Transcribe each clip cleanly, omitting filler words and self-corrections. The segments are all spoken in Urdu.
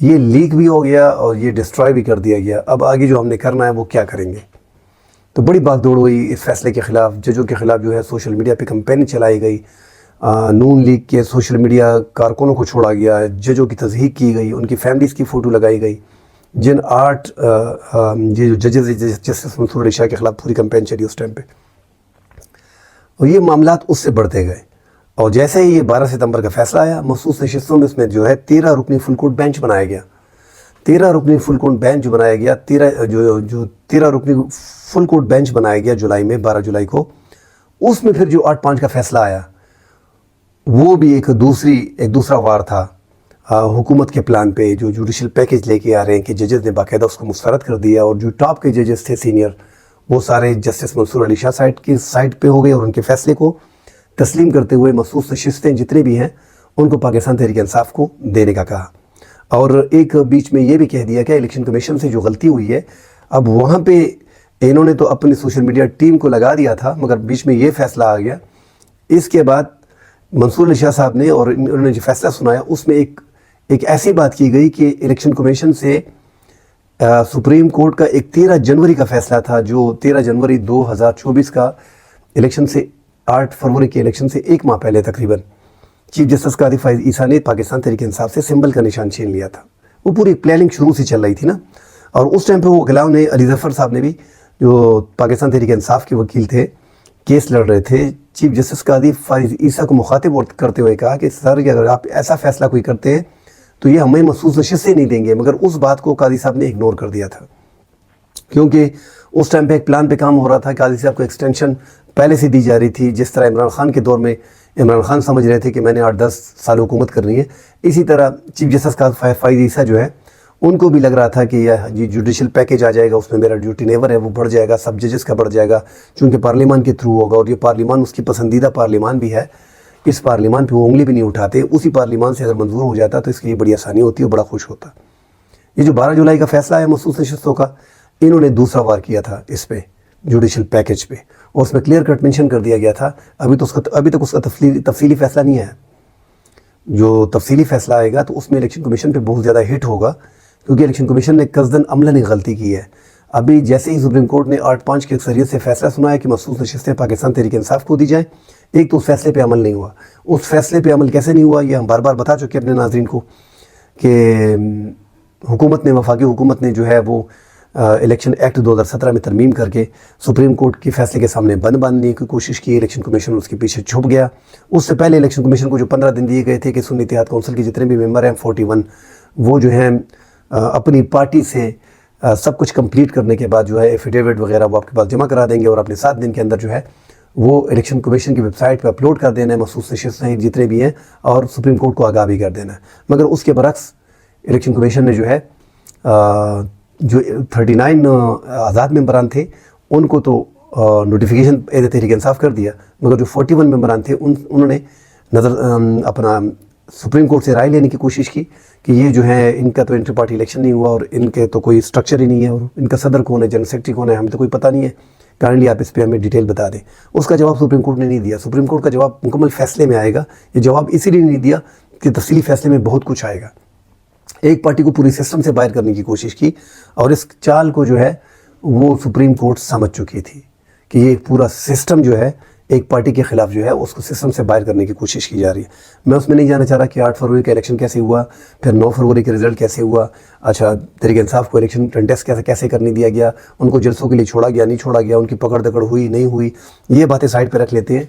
یہ لیک بھی ہو گیا اور یہ ڈسٹرائے بھی کر دیا گیا. اب آگے جو ہم نے کرنا ہے وہ کیا کریں گے. تو بڑی بات دوڑ ہوئی اس فیصلے کے خلاف. ججوں کے خلاف جو ہے سوشل میڈیا پہ کمپین چلائی گئی. نون لیگ کے سوشل میڈیا کارکنوں کو چھوڑا گیا, ججوں کی تضحیک کی گئی, ان کی فیملیز کی فوٹو لگائی گئی. جن 8 جو ججز جسٹس منصور علی شاہ کے خلاف پوری کمپین چلی اس ٹائم پہ. اور یہ معاملات اس سے بڑھتے گئے. اور جیسے ہی یہ 12 ستمبر کا فیصلہ آیا, مخصوص نشستوں میں اس میں جو ہے 13 رکنی فل کورٹ بینچ بنایا گیا. 13 رکنی فل کورٹ بینچ بنایا گیا. 13 رکنی فل کورٹ بینچ بنایا گیا جولائی میں, 12 جولائی کو. اس میں پھر جو 8-5 کا فیصلہ آیا وہ بھی ایک دوسرا وار تھا حکومت کے پلان پہ, جو جوڈیشل پیکج لے کے آ رہے ہیں کہ ججز نے باقاعدہ اس کو مسترد کر دیا. اور جو ٹاپ کے ججز تھے سینئر, وہ سارے جسٹس منصور علی شاہ سائڈ پہ ہو گئے اور ان کے فیصلے کو تسلیم کرتے ہوئے مخصوص نشستیں جتنے بھی ہیں ان کو پاکستان تحریک انصاف کو دینے کا کہا. اور ایک بیچ میں یہ بھی کہہ دیا کہ الیکشن کمیشن سے جو غلطی ہوئی ہے, اب وہاں پہ انہوں نے تو اپنی سوشل میڈیا ٹیم کو لگا دیا تھا, مگر بیچ میں یہ فیصلہ آ گیا. اس کے بعد منصور علی شاہ صاحب نے اور انہوں نے جو فیصلہ سنایا اس میں ایک ایسی بات کی گئی کہ الیکشن کمیشن سے سپریم کورٹ کا ایک 13 جنوری کا فیصلہ تھا, جو 13 جنوری 2024 کا الیکشن سے 8 فروری کے الیکشن سے ایک ماہ پہلے تقریباً چیف جسٹس قاضی فائز عیسیٰ نے پاکستان تحریک انصاف سے سمبل کا نشان چھین لیا تھا. وہ پوری پلاننگ شروع سے چل رہی تھی نا. اور اس ٹائم پہ وہ گلاؤ نے, علی ظفر صاحب نے بھی, جو پاکستان تحریک انصاف کے وکیل تھے, کیس لڑ رہے تھے, چیف جسٹس قاضی فائز عیسیٰ کو مخاطب کرتے ہوئے کہا کہ سر اگر آپ ایسا فیصلہ کوئی کرتے ہیں تو یہ ہمیں مخصوص نشستیں نہیں دیں گے. مگر اس بات کو قاضی صاحب نے اگنور کر دیا تھا, کیونکہ اس ٹائم پہ ایک پلان پہ کام ہو رہا تھا. قاضی صاحب کو ایکسٹینشن پہلے سے دی جا رہی تھی. جس طرح عمران خان کے دور میں عمران خان سمجھ رہے تھے کہ میں نے 8-10 سال حکومت کرنی ہے, اسی طرح چیف جسٹس قاضی فائز عیسیٰ جو ہے ان کو بھی لگ رہا تھا کہ یہ جوڈیشل پیکج آ جائے گا, اس میں میرا ڈیوٹی نیور ہے وہ بڑھ جائے گا, سب ججز کا بڑھ جائے گا, چونکہ پارلیمان کے تھرو ہوگا. اور یہ پارلیمان اس کی پسندیدہ پارلیمان بھی ہے. اس پارلیمان پہ وہ انگلی بھی نہیں اٹھاتے. اسی پارلیمان سے اگر منظور ہو جاتا تو اس کے لیے بڑی آسانی ہوتی ہے اور بڑا خوش ہوتا. یہ جو 12 جولائی کا فیصلہ ہے مخصوص نشستوں کا, انہوں نے دوسرا وار کیا تھا اس پہ, جوڈیشل پیکج پہ, اور اس میں کلیئر کٹ مینشن کر دیا گیا تھا. ابھی تک اس کا تفصیلی فیصلہ نہیں آیا. جو تفصیلی فیصلہ آئے گا تو اس میں الیکشن کمیشن پہ بہت زیادہ ہٹ ہوگا, کیونکہ الیکشن کمیشن نے قصداً عملاً ایک غلطی کی ہے. ابھی جیسے ہی سپریم کورٹ نے 8-5 کی اکثریت سے فیصلہ سنایا کہ مخصوص نشستیں پاکستان تحریک انصاف کو دی جائیں, ایک تو اس فیصلے پہ عمل نہیں ہوا. اس فیصلے پہ عمل کیسے نہیں ہوا یہ ہم بار بار بتا چکے اپنے ناظرین کو کہ حکومت نے, وفاقی حکومت نے جو ہے وہ الیکشن ایکٹ 2017 میں ترمیم کر کے سپریم کورٹ کے فیصلے کے سامنے بند باندھنے کی کوشش کی. الیکشن کمیشن اس کے پیچھے چھپ گیا. اس سے پہلے الیکشن کمیشن کو جو 15 دن دیے گئے تھے کہ سنی اتحاد کونسل کے جتنے بھی ممبر ہیں 41, وہ جو ہیں اپنی پارٹی سے سب کچھ کمپلیٹ کرنے کے بعد جو ہے ایفیڈیوٹ وغیرہ وہ آپ کے پاس جمع کرا دیں گے, اور اپنے 7 دن کے اندر جو ہے وہ الیکشن کمیشن کی ویب سائٹ پہ اپلوڈ کر دینا ہے مخصوص نشستیں جتنے بھی ہیں, اور سپریم کورٹ کو آگاہ بھی کر دینا ہے. مگر اس کے برعکس الیکشن کمیشن نے جو ہے جو 39 آزاد ممبران تھے ان کو تو نوٹیفیکیشن تحریک انصاف کر دیا, مگر جو 41 ممبران تھے انہوں نے اپنا سپریم کورٹ سے رائے لینے کی کوشش کی کہ یہ جو ہے ان کا تو انٹر پارٹی الیکشن نہیں ہوا, اور ان کے تو کوئی سٹرکچر ہی نہیں ہے, اور ان کا صدر کون ہے, جنرل سیکرٹری کون ہے, ہمیں تو کوئی پتہ نہیں ہے, کائنڈلی آپ اس پہ ہمیں ڈیٹیل بتا دیں. اس کا جواب سپریم کورٹ نے نہیں دیا. سپریم کورٹ کا جواب مکمل فیصلے میں آئے گا. یہ جواب اسی لیے نہیں دیا کہ تفصیلی فیصلے میں بہت کچھ آئے گا. ایک پارٹی کو پوری سسٹم سے باہر کرنے کی کوشش کی, اور اس چال کو جو ہے وہ سپریم کورٹ سمجھ چکی تھی کہ یہ پورا سسٹم جو ہے ایک پارٹی کے خلاف جو ہے اس کو سسٹم سے باہر کرنے کی کوشش کی جا رہی ہے. میں اس میں نہیں جانا چاہ رہا کہ 8 فروری کا الیکشن کیسے ہوا, پھر 9 فروری کے رزلٹ کیسے ہوا, اچھا تحریک انصاف کو الیکشن کنٹیسٹ کیسے کرنے دیا گیا, ان کو جلسوں کے لیے چھوڑا گیا نہیں چھوڑا گیا, ان کی پکڑ دکڑ ہوئی نہیں ہوئی, یہ باتیں سائڈ پہ رکھ لیتے ہیں.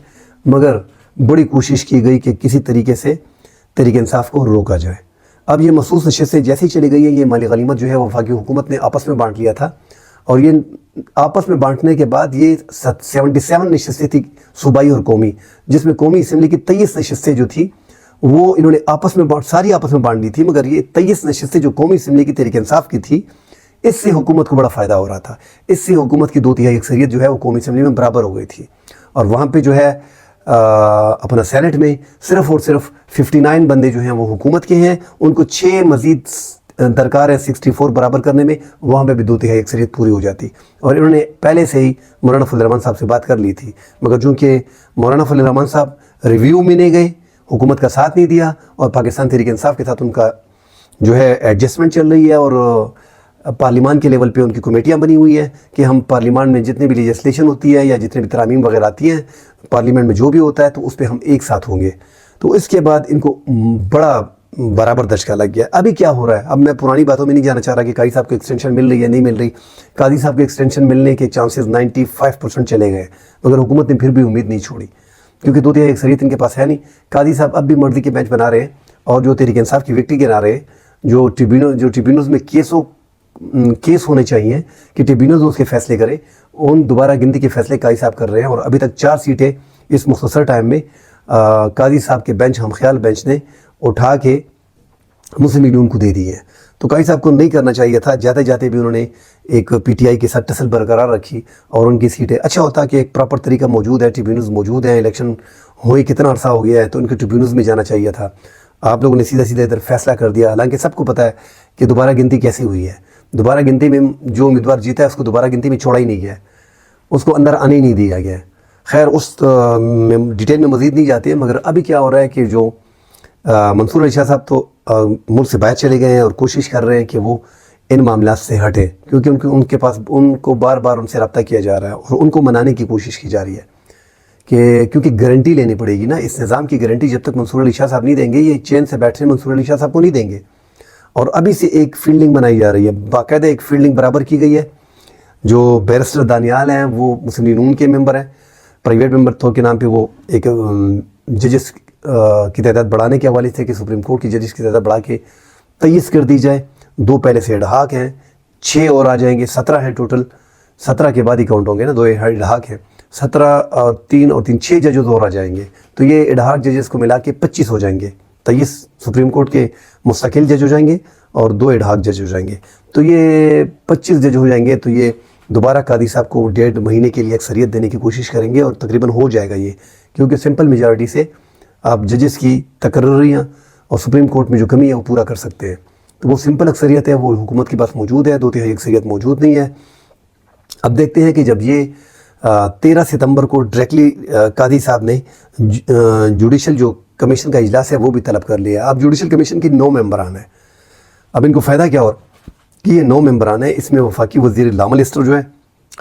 مگر بڑی کوشش کی گئی کہ کسی طریقے سے تحریک انصاف کو روکا جائے. اب یہ مخصوص نشستیں جیسی چلی گئی ہیں, یہ مالی غنیمت جو ہے وفاقی حکومت نے آپس میں بانٹ لیا تھا, اور یہ آپس میں بانٹنے کے بعد یہ 77 نشستیں تھی صوبائی اور قومی, جس میں قومی اسمبلی کی 23 نشستیں جو تھی وہ انہوں نے ساری آپس میں بانٹ لی تھی. مگر یہ 23 نشستیں جو قومی اسمبلی کی تحریک انصاف کی تھی, اس سے حکومت کو بڑا فائدہ ہو رہا تھا. اس سے حکومت کی 2/3 اکثریت جو ہے وہ قومی اسمبلی میں برابر ہو گئی تھی, اور وہاں پہ جو ہے اپنا سینٹ میں صرف اور صرف 59 بندے جو ہیں وہ حکومت کے ہیں, ان کو 6 مزید درکار ہے 64 برابر کرنے میں, وہاں پہ بھی 2/3 اکثریت پوری ہو جاتی. اور انہوں نے پہلے سے ہی مولانا فضل الرحمان صاحب سے بات کر لی تھی, مگر چونکہ مولانا فضل الرحمان صاحب ریویو میں نہیں گئے, حکومت کا ساتھ نہیں دیا, اور پاکستان تحریک انصاف کے ساتھ ان کا جو ہے ایڈجسٹمنٹ چل رہی ہے، اور پارلیمان کے لیول پہ ان کی کمیٹیاں بنی ہوئی ہیں کہ ہم پارلیمان میں جتنے بھی لیجسلیشن ہوتی ہے یا جتنے بھی ترامیم وغیرہ آتی ہیں پارلیمنٹ میں جو بھی ہوتا ہے تو اس پہ ہم ایک ساتھ ہوں گے۔ تو اس کے بعد ان کو بڑا برابر دھچکا لگ گیا۔ ابھی کیا ہو رہا ہے؟ اب میں پرانی باتوں میں نہیں جانا چاہ رہا کہ قاضی صاحب کو ایکسٹینشن مل رہی ہے نہیں مل رہی۔ قاضی صاحب کو ایکسٹینشن ملنے کے چانسز 95% چلے گئے، مگر حکومت نے پھر بھی امید نہیں چھوڑی، کیونکہ 2/3 اکثریت ان کے پاس ہے نہیں۔ قاضی صاحب اب بھی مرضی کے بینچ بنا رہے ہیں، اور جو تحریک انصاف کی وکٹری گرا رہے ہیں، جو ٹریبیونلز میں کیس ہونے چاہیے کہ ٹریبیونلز اس کے فیصلے کریں، ان دوبارہ گنتی کے فیصلے قاضی صاحب کر رہے ہیں، اور ابھی تک 4 سیٹیں اس مختصر ٹائم میں قاضی صاحب کے بینچ، ہم خیال بینچ نے اٹھا کے مسلم لیگ کو دے دی ہے۔ تو قاضی صاحب کو نہیں کرنا چاہیے تھا، جاتے جاتے بھی انہوں نے ایک پی ٹی آئی کے ساتھ ٹسل برقرار رکھی اور ان کی سیٹیں، اچھا ہوتا کہ ایک پراپر طریقہ موجود ہے، ٹریبیونلز موجود ہیں، الیکشن ہوئی کتنا عرصہ ہو گیا ہے تو ان کے ٹریبیونلز میں جانا چاہیے تھا۔ آپ لوگوں نے سیدھا سیدھا ادھر فیصلہ کر دیا، حالانکہ سب کو پتہ ہے کہ دوبارہ گنتی کیسے ہوئی ہے۔ دوبارہ گنتی میں جو امیدوار جیتا ہے اس کو دوبارہ گنتی میں چھوڑا ہی نہیں گیا، اس کو اندر آنے ہی نہیں دیا گیا۔ خیر اس ڈیٹیل میں مزید نہیں جاتے، مگر ابھی کیا ہو رہا ہے کہ جو منصور علی شاہ صاحب تو ملک سے باہر چلے گئے ہیں اور کوشش کر رہے ہیں کہ وہ ان معاملات سے ہٹیں، کیونکہ ان کے پاس ان کو بار بار ان سے رابطہ کیا جا رہا ہے اور ان کو منانے کی کوشش کی جا رہی ہے کہ کیونکہ گارنٹی لینی پڑے گی نا، اس نظام کی گارنٹی جب تک منصور علی شاہ صاحب نہیں دیں گے، یہ چین سے بیٹھے منصور علی شاہ صاحب کو نہیں دیں گے۔ اور ابھی سے ایک فیلڈنگ بنائی جا رہی ہے، باقاعدہ ایک فیلڈنگ برابر کی گئی ہے۔ جو بیرسٹر دانیال ہیں وہ مسلم لیگ نون کے ممبر ہیں، پرائیویٹ ممبر طور کے نام پہ وہ ایک ججز کی تعداد بڑھانے کے حوالے سے کہ سپریم کورٹ کی ججز کی تعداد بڑھا کے 23 کر دی جائے، 2 پہلے سے اڈہاک ہیں، 6 اور آ جائیں گے، 17 ہیں ٹوٹل، 17 کے بعد ہی کاؤنٹ ہوں گے نا، 2 اڈہاک ہیں، 17 اور 3 6 ججز اور آ جائیں گے، تو یہ اڈہاک ججز کو ملا کے 25 ہو جائیں گے، 23 سپریم کورٹ کے مستقل جج ہو جائیں گے اور 2 اڈہاک جج ہو جائیں گے، تو یہ 25 جج ہو جائیں گے۔ تو یہ دوبارہ قاضی صاحب کو 1.5 مہینے کے لیے اکثریت دینے کی کوشش کریں گے اور تقریباً ہو جائے گا یہ، کیونکہ سمپل میجارٹی سے آپ ججز کی تقرریاں اور سپریم کورٹ میں جو کمی ہے وہ پورا کر سکتے ہیں۔ تو وہ سمپل اکثریت ہے، وہ حکومت کے پاس موجود ہے، 2/3 اکثریت موجود نہیں ہے۔ اب دیکھتے ہیں کہ جب یہ 13 ستمبر کو ڈائریکٹلی قاضی صاحب نے جوڈیشل جو کمیشن کا اجلاس ہے وہ بھی طلب کر لیا۔ اب جوڈیشل کمیشن کی 9 ممبران ہیں۔ اب ان کو فائدہ کیا اور کہ یہ 9 ممبران ہیں، اس میں وفاقی وزیر لا منسٹر جو ہے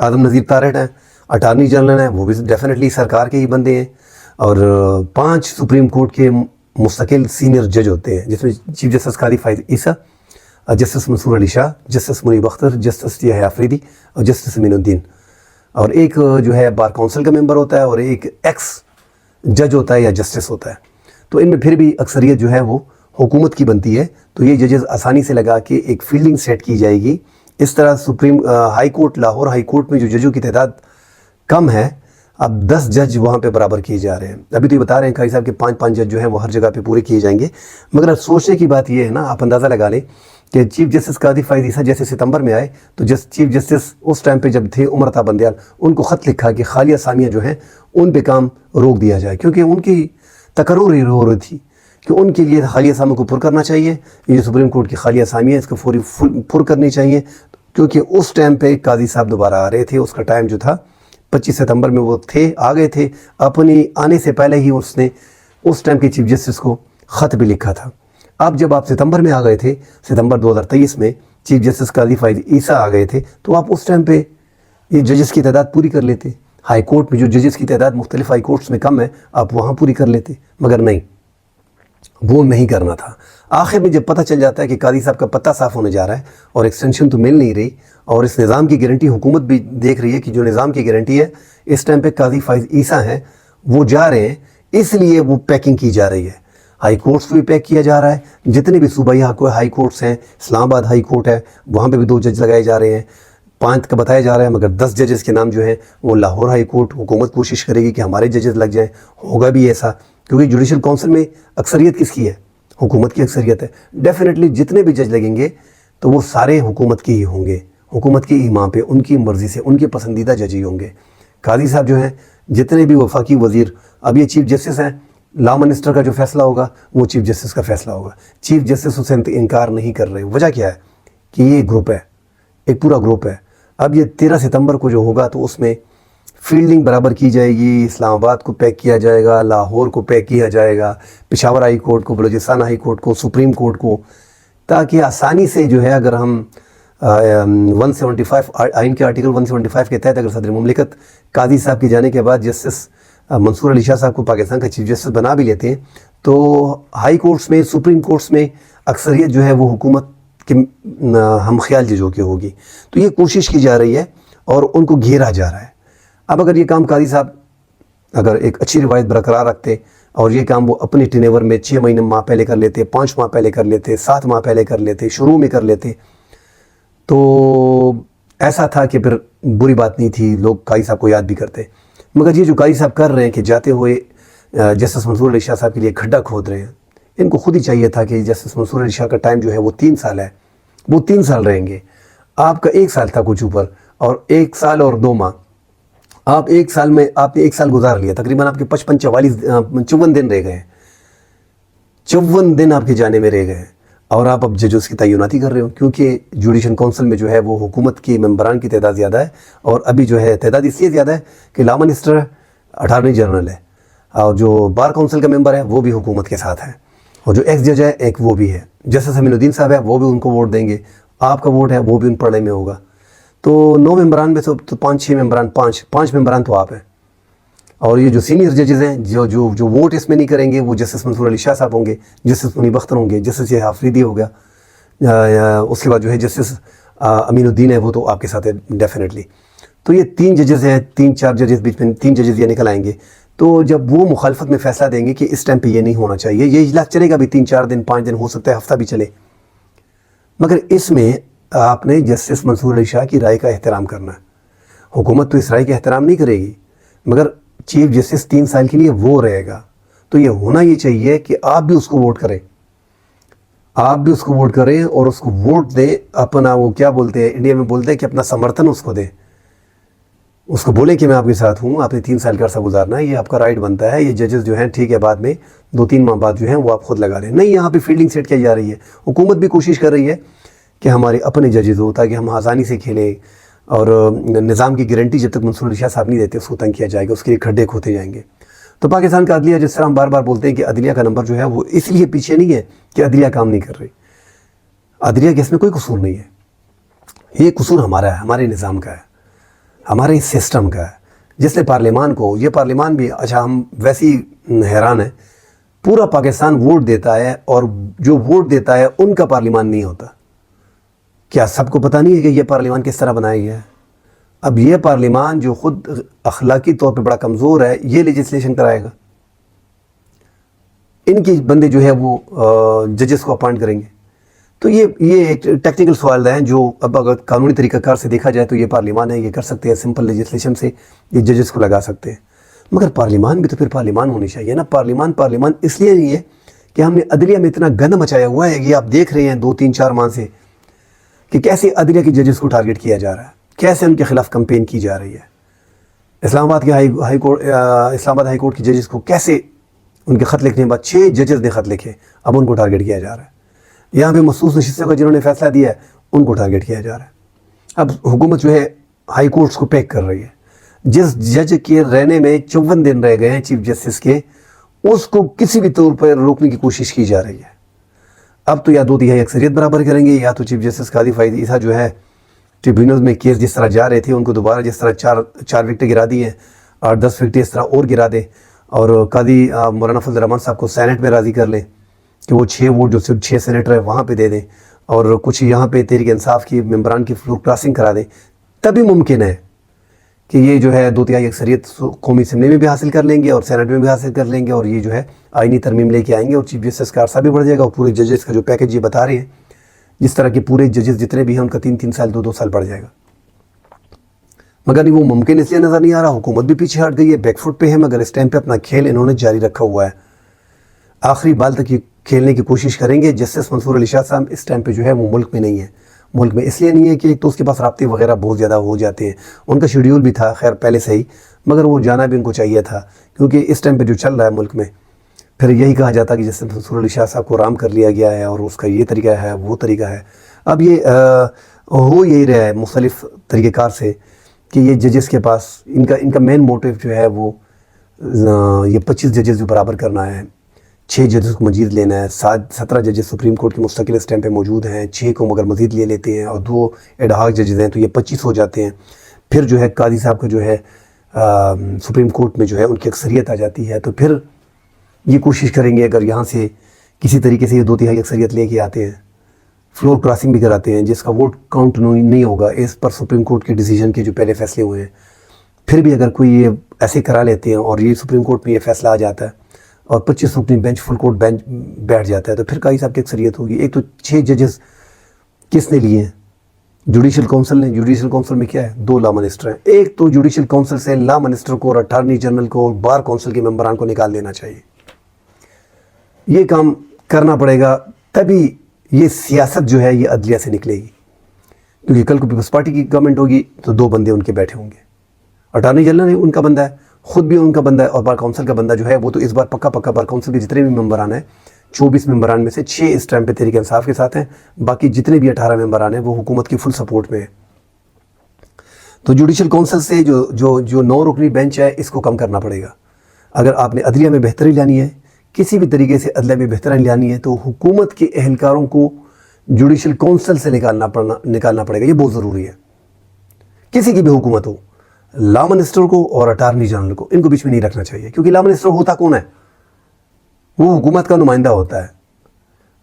آدم نذیر تارڑ ہیں، اٹارنی جنرل ہیں، وہ بھی ڈیفینیٹلی سرکار کے ہی بندے ہیں، اور 5 سپریم کورٹ کے مستقل سینئر جج ہوتے ہیں، جس میں چیف جسٹس قاضی فائز عیسیٰ، جسٹس منصور علی شاہ، جسٹس منیب اختر، جسٹس یحییٰ آفریدی اور جسٹس امین الدین، اور ایک جو ہے بار کونسل کا ممبر ہوتا ہے اور ایک ایکس جج ہوتا ہے یا جسٹس ہوتا ہے۔ تو ان میں پھر بھی اکثریت جو ہے وہ حکومت کی بنتی ہے، تو یہ ججز آسانی سے لگا کے ایک فیلڈنگ سیٹ کی جائے گی۔ اس طرح high court, Lahore high court میں جو ججوں کی تعداد کم ہے، اب 10 جج وہاں پہ برابر کیے جا رہے ہیں۔ ابھی تو یہ بتا رہے ہیں قاضی صاحب کے 5 جج جو ہیں وہ ہر جگہ پہ پورے کیے جائیں گے، مگر سوچنے کی بات یہ ہے نا، آپ اندازہ لگا لیں کہ چیف جسٹس قاضی فائز عیسیٰ جیسے ستمبر میں آئے تو چیف جسٹس اس ٹائم پہ جب تھے عمر عطا بندیال، ان کو خط لکھا کہ خالی اسامیاں جو ہیں ان پہ کام روک دیا جائے، کیونکہ ان کی تقرر ہی ہو رہی تھی کہ ان کے لیے خالی اسامیوں کو پر کرنا چاہیے، یہ جو سپریم کورٹ کی خالی اسامیاں اس کو فوری پر کرنی چاہیے، کیونکہ اس ٹائم پہ قاضی صاحب دوبارہ آ رہے تھے، اس کا ٹائم جو تھا 25 ستمبر میں وہ آ گئے تھے، اپنی آنے سے پہلے ہی اس نے اس ٹائم کے چیف جسٹس کو خط بھی لکھا تھا۔ اب جب آپ ستمبر میں آ گئے تھے، ستمبر 2023 میں چیف جسٹس قاضی فائز عیسیٰ آ گئے تھے، تو آپ اس ٹائم پہ یہ ججز کی تعداد پوری کر لیتے، ہائی کورٹ میں جو ججز کی تعداد مختلف ہائی کورٹس میں کم ہے آپ وہاں پوری کر لیتے، مگر نہیں، وہ نہیں کرنا تھا۔ آخر میں جب پتہ چل جاتا ہے کہ قاضی صاحب کا پتہ صاف ہونے جا رہا ہے اور ایکسٹینشن تو مل نہیں رہی، اور اس نظام کی گارنٹی حکومت بھی دیکھ رہی ہے کہ جو نظام کی گارنٹی ہے اس ٹائم پہ قاضی فائز عیسیٰ ہیں، وہ جا رہے ہیں، اس لیے وہ پیکنگ کی جا رہی ہے۔ ہائی کورٹس بھی پیک کیا جا رہا ہے، جتنے بھی صوبائی ہائی کورٹس ہیں، اسلام آباد ہائی کورٹ ہے وہاں پہ بھی 2 جج لگائے جا رہے ہیں، 5 کا بتایا جا رہا ہے، مگر 10 ججز کے نام جو ہیں وہ لاہور ہائی کورٹ، حکومت کوشش کرے گی کہ ہمارے ججز لگ جائیں، ہوگا بھی ایسا، کیونکہ جوڈیشل کونسل میں اکثریت کس کی ہے؟ حکومت کی اکثریت ہے۔ ڈیفینیٹلی جتنے بھی جج لگیں گے تو وہ سارے حکومت کی ہی ہوں گے، حکومت کی امام پہ ان کی مرضی سے ان کے پسندیدہ جج ہی ہوں گے۔ قاضی صاحب جو ہیں، جتنے بھی وفاقی وزیر، اب یہ چیف جسٹس ہیں، لا منسٹر کا جو فیصلہ ہوگا وہ چیف جسٹس کا فیصلہ ہوگا، چیف جسٹس اسے انکار نہیں کر رہے۔ وجہ کیا ہے کہ یہ گروپ ہے، ایک پورا گروپ ہے۔ اب یہ 13 ستمبر کو جو ہوگا تو اس میں فیلڈنگ برابر کی جائے گی، اسلام آباد کو پیک کیا جائے گا، لاہور کو پیک کیا جائے گا، پشاور ہائی کورٹ کو، بلوچستان ہائی کورٹ کو، سپریم کورٹ کو، تاکہ آسانی سے جو ہے اگر ہم 175 آئین کے آرٹیکل 175 کے تحت اگر صدر مملکت قاضی صاحب کے جانے کے بعد جسٹس منصور علی شاہ صاحب کو پاکستان کا چیف جسٹس بنا بھی لیتے ہیں تو ہائی کورٹس میں سپریم کورٹس میں اکثریت جو ہے وہ حکومت کے ہم خیال جو کہ ہوگی. تو یہ کوشش کی جا رہی ہے اور ان کو گھیرا جا رہا ہے. اب اگر یہ کام قاضی صاحب اگر ایک اچھی روایت برقرار رکھتے اور یہ کام وہ اپنے ٹینیور میں 6 مہینے ماہ پہلے کر لیتے, 5 ماہ پہلے کر لیتے, 7 ماہ پہلے کر لیتے, شروع میں کر لیتے, تو ایسا تھا کہ پھر بری بات نہیں تھی, لوگ قاضی صاحب کو یاد بھی کرتے. مگر یہ جو قاضی صاحب کر رہے ہیں کہ جاتے ہوئے جسٹس منصور علی شاہ صاحب کے لیے کھڈا کھود رہے ہیں, ان کو خود ہی چاہیے تھا کہ جسٹس منصور علی شاہ کا ٹائم جو ہے وہ 3 سال ہے, وہ 3 سال رہیں گے. آپ کا 1 سال تھا کچھ اوپر, اور 1 سال اور 2 ماہ آپ 1 سال میں آپ نے 1 سال گزار لیا, تقریباً آپ کے 54 دن رہ گئے, 54 دن آپ کے جانے میں رہ گئے, اور آپ اب ججز کی تعیناتی کر رہے ہو کیونکہ جوڈیشل کونسل میں جو ہے وہ حکومت کے ممبران کی تعداد زیادہ ہے, اور ابھی جو ہے تعداد اس لیے زیادہ ہے کہ لا منسٹر 18ویں جنرل ہے, اور جو بار کونسل کا ممبر ہے وہ بھی حکومت کے ساتھ ہے, اور جو ایکس جج ہے ایک وہ بھی ہے, جسٹس امین الدین صاحب ہے وہ بھی ان کو ووٹ دیں گے, آپ کا ووٹ ہے وہ بھی ان پڑھنے میں ہوگا. تو 9 ممبران میں تو 5-6 ممبران 5 ممبران تو آپ ہیں, اور یہ جو سینئر ججز ہیں جو ووٹ اس میں نہیں کریں گے وہ جسٹس منصور علی شاہ صاحب ہوں گے, جسٹس منیب اختر ہوں گے, جسٹس یہ آفریدی ہوگا, اس کے بعد جو ہے جسٹس امین الدین ہے وہ تو آپ کے ساتھ ہے ڈیفینیٹلی. تو یہ 3 ججز ہیں, 3-4 ججز بیچ میں 3 ججز یہ نکل آئیں گے. تو جب وہ مخالفت میں فیصلہ دیں گے کہ اس ٹائم پہ یہ نہیں ہونا چاہیے, یہ اجلاس چلے گا بھی 3-4 دن 5 دن, ہو سکتا ہے ہفتہ بھی چلے, مگر اس میں آپ نے جسٹس منصور علی شاہ کی رائے کا احترام کرنا ہے. حکومت تو اس رائے کا احترام نہیں کرے گی, مگر چیف جسٹس 3 سال کے لیے وہ رہے گا. تو یہ ہونا یہ چاہیے کہ آپ بھی اس کو ووٹ کریں, آپ بھی اس کو ووٹ کریں اور اس کو ووٹ دیں, اپنا وہ کیا بولتے ہیں انڈیا میں بولتے ہیں کہ اپنا سمرتھن اس کو دیں, اس کو بولیں کہ میں آپ کے ساتھ ہوں, آپ نے 3 سال کا عرصہ گزارنا ہے, یہ آپ کا رائٹ بنتا ہے. یہ ججز جو ہیں ٹھیک ہے بعد میں 2-3 ماہ بعد جو ہیں وہ آپ خود لگا لیں. نہیں, یہاں پہ فیلڈنگ سیٹ کی جا رہی ہے, حکومت بھی کوشش کر رہی ہے کہ ہمارے اپنے ججز ہو تاکہ ہم آسانی سے کھیلیں, اور نظام کی گارنٹی جب تک منصور علی شاہ صاحب نہیں دیتے اس کو تنگ کیا جائے گا, اس کے لیے کھڈے کھوتے جائیں گے. تو پاکستان کا عدلیہ, جس طرح ہم بار بار بولتے ہیں کہ عدلیہ کا نمبر جو ہے وہ اس لیے پیچھے نہیں ہے کہ عدلیہ کام نہیں کر رہی, عدلیہ کے اس میں کوئی قصور نہیں ہے, یہ قصور ہمارا ہے, ہمارے نظام کا ہے, ہمارے سسٹم کا ہے. جس نے پارلیمان کو, یہ پارلیمان بھی, اچھا ہم ویسے ہی حیران ہیں, پورا پاکستان ووٹ دیتا ہے اور جو ووٹ دیتا ہے ان کا پارلیمان نہیں ہوتا. کیا سب کو پتہ نہیں ہے کہ یہ پارلیمان کس طرح بنایا گیا ہے؟ اب یہ پارلیمان جو خود اخلاقی طور پہ بڑا کمزور ہے, یہ لیجسلیشن کرائے گا, ان کے بندے جو ہے وہ ججز کو اپوائنٹ کریں گے. تو یہ ایک ٹیکنیکل سوال ہیں جو اب اگر قانونی طریقہ کار سے دیکھا جائے تو یہ پارلیمان ہے, یہ کر سکتے ہیں, سمپل لیجسلیشن سے یہ ججز کو لگا سکتے ہیں. مگر پارلیمان بھی تو پھر پارلیمان ہونی چاہیے نا. پارلیمان اس لیے نہیں ہے کہ ہم نے عدلیہ میں اتنا گند مچایا ہوا ہے, یہ آپ دیکھ رہے ہیں 2-3-4 ماہ سے کہ کیسے عدلیہ کے ججز کو ٹارگٹ کیا جا رہا ہے, کیسے ان کے خلاف کمپین کی جا رہی ہے. اسلام آباد کے اسلام آباد ہائی کورٹ کے ججز کو کیسے ان کے خط لکھنے کے بعد 6 ججز نے خط لکھے, اب ان کو ٹارگٹ کیا جا رہا ہے. یہاں پہ مخصوص نشستوں کا جنہوں نے فیصلہ دیا ہے ان کو ٹارگٹ کیا جا رہا ہے. اب حکومت جو ہے ہائی کورٹس کو پیک کر رہی ہے. جس جج کے رہنے میں 54 دن رہ گئے ہیں چیف جسٹس کے, اس کو کسی بھی طور پر روکنے کی کوشش کی جا رہی ہے. اب تو یا 2/3 اکثریت برابر کریں گے, یا تو چیف جسٹس قاضی فائد عیسیٰ جو ہے ٹریبیونلز میں کیس جس طرح جا رہے تھے ان کو دوبارہ جس طرح 4 وکٹیں گرا دی ہیں, 8-10 وکٹیں اس طرح اور گرا دیں, اور قاضی مولانا فضل الرحمان صاحب کو سینٹ میں راضی کر لیں کہ وہ 6 ووٹ جو صرف 6 سینیٹر ہے وہاں پہ دے دیں, اور کچھ یہاں پہ تحریک انصاف کی ممبران کی فلور کراسنگ کرا دیں. تبھی ممکن ہے کہ یہ جو ہے 2/3 اکثریت قومی اسمبلی میں بھی حاصل کر لیں گے اور سینٹ میں بھی حاصل کر لیں گے, اور یہ جو ہے آئینی ترمیم لے کے آئیں گے, اور چیف جسٹس کا عرصہ بھی بڑھ جائے گا, اور پورے ججز کا جو پیکج یہ بتا رہے ہیں جس طرح کے پورے ججز جتنے بھی ہیں ان کا 3-3 سال 2-2 سال بڑھ جائے گا. مگر وہ ممکن اس لیے نظر نہیں آ رہا, حکومت بھی پیچھے ہٹ گئی ہے, بیک فٹ پہ ہے, مگر اس ٹائم پہ اپنا کھیل انہوں نے جاری رکھا ہوا ہے. آخری بال تک یہ کھیلنے کی کوشش کریں گے. جسٹس منصور علی شاہ صاحب اس ٹائم پہ جو ہے وہ ملک میں نہیں ہے. ملک میں اس لیے نہیں ہے کہ ایک تو اس کے پاس رابطے وغیرہ بہت زیادہ ہو جاتے ہیں, ان کا شیڈیول بھی تھا خیر پہلے سے ہی, مگر وہ جانا بھی ان کو چاہیے تھا کیونکہ اس ٹائم پہ جو چل رہا ہے ملک میں, پھر یہی کہا جاتا کہ جسٹس منصور علی شاہ صاحب کو رام کر لیا گیا ہے اور اس کا یہ طریقہ ہے وہ طریقہ ہے. اب یہ ہو یہی رہا ہے مختلف طریقہ کار سے کہ یہ ججز کے پاس ان کا مین موٹیو جو ہے وہ یہ 25 ججز جو برابر کرنا ہے, 6 ججز کو مزید لینا ہے، 17 ججز سپریم کورٹ کے مستقل اسٹیم پہ موجود ہیں، 6 کو مگر مزید لے لیتے ہیں اور 2 ایڈ ہاک ججز ہیں تو یہ 25 ہو جاتے ہیں. پھر جو ہے قاضی صاحب کا جو ہے سپریم کورٹ میں جو ہے ان کی اکثریت آ جاتی ہے، تو پھر یہ کوشش کریں گے اگر یہاں سے کسی طریقے سے یہ 2/3 اکثریت لے کے آتے ہیں، فلور کراسنگ بھی کراتے ہیں جس کا ووٹ کاؤنٹ نہیں ہوگا اس پر سپریم کورٹ کے ڈیسیجن کے جو پہلے فیصلے ہوئے ہیں، پھر بھی اگر کوئی یہ ایسے کرا لیتے ہیں اور یہ سپریم کورٹ میں یہ فیصلہ آ جاتا ہے اور 25 اپنی بینچ فل کورٹ بینچ بیٹھ جاتا ہے تو پھر قاضی صاحب کی اکثریت ہوگی. ایک تو 6 ججز کس نے لیے ہیں؟ جوڈیشل کونسل نے. جوڈیشل کونسل میں کیا ہے؟ 2 لا منسٹر ہیں. ایک تو جوڈیشل کونسل سے لا منسٹر کو اور اٹارنی جنرل کو اور بار کونسل کے ممبران کو نکال دینا چاہیے. یہ کام کرنا پڑے گا تبھی یہ سیاست جو ہے یہ عدلیہ سے نکلے گی، کیونکہ کل کو پیپلز پارٹی کی گورنمنٹ ہوگی تو 2 بندے ان کے بیٹھے ہوں گے. اٹارنی جنرل ان کا بندہ ہے، خود بھی ان کا بندہ ہے، اور بار کونسل کا بندہ جو ہے وہ تو اس بار پکا بار کونسل کے جتنے بھی ممبران ہیں 24 ممبران میں سے 6 اس ٹائم پہ تحریک انصاف کے ساتھ ہیں، باقی جتنے بھی 18 ممبران ہیں وہ حکومت کی فل سپورٹ میں ہیں. تو جوڈیشل کونسل سے جو 9 رکنی بینچ ہے اس کو کم کرنا پڑے گا. اگر آپ نے عدلیہ میں بہتری لانی ہے، کسی بھی طریقے سے عدلیہ میں بہتری لانی ہے تو حکومت کے اہلکاروں کو جوڈیشل کونسل سے نکالنا پڑے گا. یہ بہت ضروری ہے. کسی کی بھی حکومت ہو، لا منسٹر کو اور اٹارنی جنرل کو ان کو بیچ میں نہیں رکھنا چاہیے، کیونکہ لا منسٹر ہوتا کون ہے؟ وہ حکومت کا نمائندہ ہوتا ہے.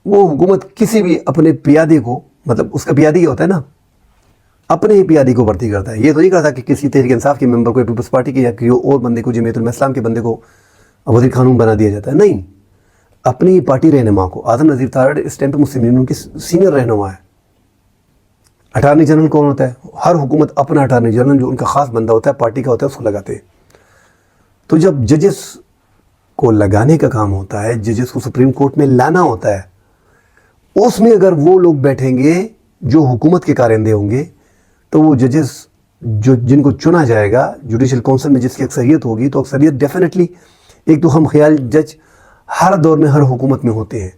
وہ حکومت کسی بھی اپنے پیادے کو، مطلب اس کا پیادی ہوتا ہے نا، اپنے ہی پیادی کو بھرتی کرتا ہے. یہ تو نہیں کرتا کہ کسی تحریک انصاف کے ممبر کو یا پیپلز پارٹی کے یا کسی اور بندے کو، جمعیت علماء اسلام کے بندے کو وزیر قانون بنا دیا جاتا ہے. نہیں، اپنی ہی پارٹی رہنما کو. اعظم نذیر تارڑ اس ٹائم پہ مسلم لیگ کی سینئر رہنما ہے. اٹارنی جنرل کون ہوتا ہے؟ ہر حکومت اپنا اٹارنی جنرل جو ان کا خاص بندہ ہوتا ہے پارٹی کا ہوتا ہے اس کو لگاتے ہیں. تو جب ججز کو لگانے کا کام ہوتا ہے، ججز کو سپریم کورٹ میں لانا ہوتا ہے، اس میں اگر وہ لوگ بیٹھیں گے جو حکومت کے کارندے ہوں گے تو وہ ججز جن کو چنا جائے گا جوڈیشل کونسل میں جس کی اکثریت ہوگی، تو اکثریت ڈیفینیٹلی، ایک تو ہم خیال جج ہر دور میں ہر حکومت میں ہوتے ہیں،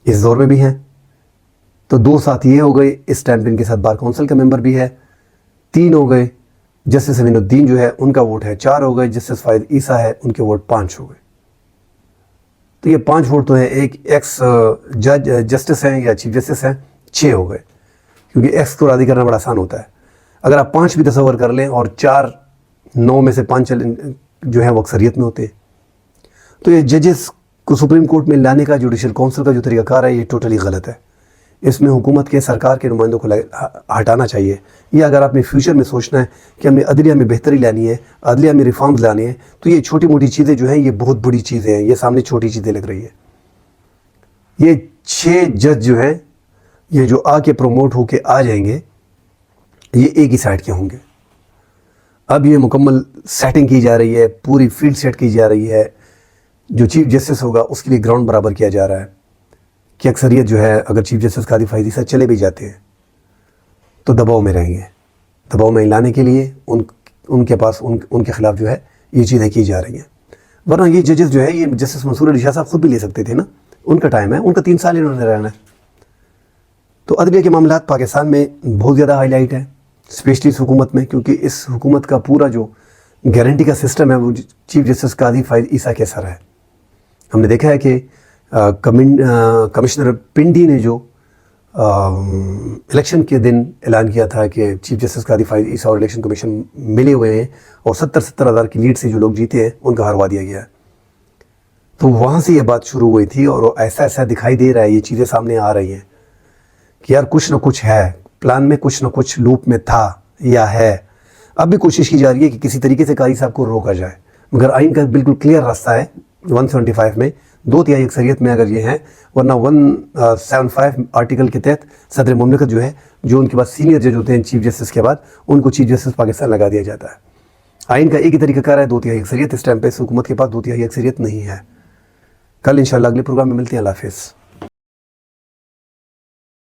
اس دور میں بھی ہیں. تو 2 ساتھ یہ ہو گئے، اس ٹائم پہ ان کے ساتھ بار کونسل کا ممبر بھی ہے. 3 ہو گئے، جسٹس امین الدین جو ہے ان کا ووٹ ہے 4 ہو گئے، جسٹس فائد عیسیٰ ہے ان کے ووٹ 5 ہو گئے. تو یہ 5 ووٹ تو ہیں. ایک ایکس جسٹس ہیں یا چیف جسٹس ہیں، 6 ہو گئے، کیونکہ ایکس کو راضی کرنا بڑا آسان ہوتا ہے. اگر آپ 5 بھی تصور کر لیں اور 4 9 میں سے 5 جو ہیں وہ اکثریت میں ہوتے ہیں، تو یہ ججز کو سپریم کورٹ میں لانے کا جوڈیشل کونسل کا جو طریقہ کار ہے یہ ٹوٹلی غلط ہے. اس میں حکومت کے سرکار کے نمائندوں کو ہٹانا چاہیے. یہ اگر آپ نے فیوچر میں سوچنا ہے کہ ہم نے عدلیہ میں بہتری لانی ہے، عدلیہ میں ریفارمز لانے ہیں، تو یہ چھوٹی موٹی چیزیں جو ہیں یہ بہت بڑی چیزیں ہیں. یہ سامنے چھوٹی چیزیں لگ رہی ہیں. یہ 6 جج جو ہیں یہ جو آ کے پروموٹ ہو کے آ جائیں گے یہ ایک ہی سائڈ کے ہوں گے. اب یہ مکمل سیٹنگ کی جا رہی ہے، پوری فیلڈ سیٹ کی جا رہی ہے. جو چیف جسٹس ہوگا اس کے لیے گراؤنڈ برابر کیا جا رہا ہے کہ اکثریت جو ہے اگر چیف جسٹس قاضی فائد عیسیٰ چلے بھی جاتے ہیں تو دباؤ میں رہیں گے. دباؤ میں لانے کے لیے ان کے پاس ان کے خلاف جو ہے یہ چیزیں کی جا رہی ہیں. ورنہ یہ ججز جو ہے یہ جسٹس منصور علی شاہ صاحب خود بھی لے سکتے تھے نا، ان کا ٹائم ہے، ان کا 3 سال انہوں نے رہنا ہے. تو عدلیہ کے معاملات پاکستان میں بہت زیادہ ہائی لائٹ ہے، اسپیشلی اس حکومت میں، کیونکہ اس حکومت کا پورا جو گارنٹی کا سسٹم ہے وہ چیف جسٹس قاضی فائد عیسیٰ کے سر ہے. ہم نے دیکھا ہے کہ کمشنر پنڈی نے جو الیکشن کے دن اعلان کیا تھا کہ چیف جسٹس قاضی فائد عیسیٰ اور الیکشن کمیشن ملے ہوئے ہیں اور 70 ہزار کی لیڈ سے جو لوگ جیتے ہیں ان کا ہروا دیا گیا ہے. تو وہاں سے یہ بات شروع ہوئی تھی اور ایسا دکھائی دے رہا ہے، یہ چیزیں سامنے آ رہی ہیں کہ یار کچھ نہ کچھ ہے پلان میں، کچھ نہ کچھ لوپ میں تھا یا ہے. اب بھی کوشش کی جا رہی ہے کہ کسی طریقے سے قاضی صاحب کو روکا جائے، مگر آئین کا بالکل کلیئر راستہ ہے 175 میں 2/3 اکثریت میں اگر یہ ہیں، ورنہ 175 آرٹیکل کے تحت صدر مملکت جو ہے، جو ان کے بعد سینئر جج ہوتے ہیں چیف جسٹس کے بعد، ان کو چیف جسٹس پاکستان لگا دیا جاتا ہے. آئین کا ایک ہی طریقہ کار ہے 2/3 اکثریت. اس ٹائم پہ اس حکومت کے پاس 2/3 اکثریت نہیں ہے. کل انشاءاللہ اگلے پروگرام میں ملتے ہیں. اللہ حافظ.